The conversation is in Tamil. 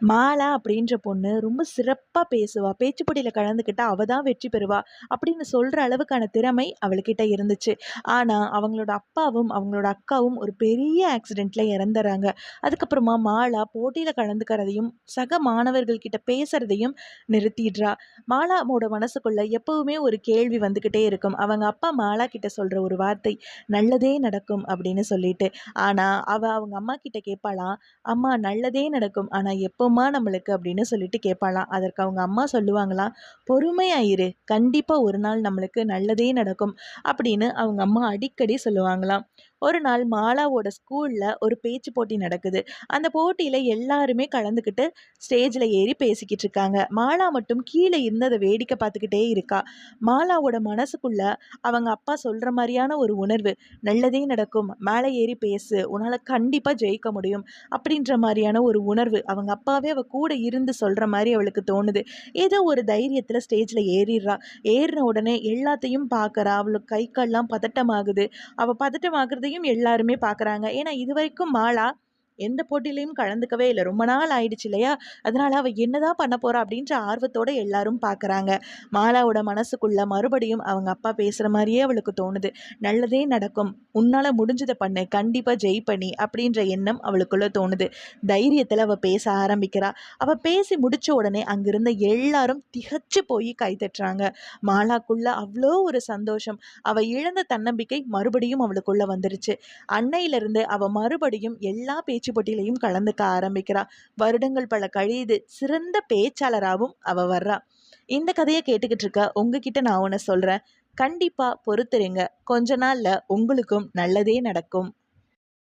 மாலா அப்படின்ற பொண்ணு ரொம்ப சிறப்பா பேசுவா. பேச்சு போட்டியில கலந்துக்கிட்டா அவ தான் வெற்றி பெறுவா. அப்படின்னு சொல்ற அளவுக்கான திறமை அவளுகிட்ட இருந்துச்சு. ஆனா, அவங்களோட அப்பாவும், அவங்களோட அக்காவும் ஒரு பெரிய ஆக்சிடென்ட்ல இறந்துர்றாங்க. அதுக்கப்புறமா மாலா போட்டியில கலந்துக்கிறதையும், சக மாணவர்கள் கிட்ட பேசுறதையும் நிறுத்திடுறா. மாலாவோட மனசுக்குள்ள எப்பவுமே ஒரு கேள்வி வந்துகிட்டே இருக்கும். அவங்க அப்பா மாலா கிட்ட சொல்ற ஒரு வார்த்தை, "நல்லதே நடக்கும்" அப்படின்னு சொல்லிட்டு. ஆனா, அவ அவங்க அம்மா கிட்ட கேட்பாளாம், "அம்மா நல்லதே நடக்கும். ஆனா எப்போம்மா நம்மளுக்கு?" அப்படின்னு சொல்லிட்டு கேட்பாளாம். அதற்கு அவங்க அம்மா சொல்லுவாங்களாம், "பொறுமையா இரு. கண்டிப்பா ஒரு நாள் நம்மளுக்கு நல்லதே நடக்கும்." அப்படின்னு அவங்க அம்மா அடிக்கடி சொல்லுவாங்களாம். ஒரு நாள் மாலாவோட ஸ்கூல்ல ஒரு பேச்சு போட்டி நடக்குது. அந்த போட்டியில எல்லாருமே கலந்துக்கிட்டு ஸ்டேஜ்ல ஏறி பேசிக்கிட்டு இருக்காங்க. மாலா மட்டும் கீழ இருந்து அத வேடிக்கை பார்த்துக்கிட்டே இருக்கா. மாலாவோட மனசுக்குள்ள அவங்க அப்பா சொல்ற மாரியான ஒரு உணர்வு, "நல்லதே நடக்கும். மேல ஏறி பேசு. உன்னால கண்டிப்பா ஜெயிக்க முடியும்." அப்படின்ற மாரியான ஒரு உணர்வு அவங்க அப்பாவே அவ கூட இருந்து சொல்ற மாரி அவளுக்கு தோணுது. ஏதோ ஒரு தைரியத்துல ஸ்டேஜ்ல ஏறிர்றா. ஏறுன உடனே எல்லாத்தையும் பார்க்கறா. அவளுக்கு கை கால்லாம் பதட்டமாகுது. அவ பதட்டமாகறதையும் எல்லாருமே பார்க்கறாங்க. ஏன்னா இதுவரைக்கும் மாலா எந்த போட்டியிலயும் கலந்துக்கவே இல்ல. ரொம்ப நாள் ஆயிடுச்சு இல்லையா? அதனால அவ என்னதான் பண்ண போறா அப்படின்ற ஆர்வத்தோட எல்லாரும் பார்க்கறாங்க. மாலாவோட மனசுக்குள்ள மறுபடியும் அவங்க அப்பா பேசுற மாரியே அவளுக்கு தோணுது. நல்லதே நடக்கும். உன்னால முடிஞ்சத பண்ணு. கண்டிப்பா ஜெயிப்ப நீ அப்படின்ற எண்ணம் அவளுக்குள்ள தோணுது. தைரியத்துல அவ பேச ஆரம்பிக்கிறா. அவ பேசி முடிச்ச உடனே அங்கிருந்த எல்லாரும் திகச்சு போய் கை தட்டுறாங்க. மாலாக்குள்ள அவ்ளோ ஒரு சந்தோஷம். அவ இழந்த தன்னம்பிக்கை மறுபடியும் அவளுக்குள்ள வந்துருச்சு. அன்னையிலிருந்து அவ மறுபடியும் எல்லா பேச்சு போட்டியிலயும் கலந்துக்க ஆரம்பிக்கிறா. வருடங்கள் பல கழியுது. சிறந்த பேச்சாளராவும் அவ வர்றா. இந்த கதைய கேட்டுக்கிட்டு இருக்க உங்ககிட்ட நான் ஒண்ணு சொல்றேன். கண்டிப்பா பொறுத்திருங்க. கொஞ்ச நாள்ல உங்களுக்கும் நல்லதே நடக்கும்.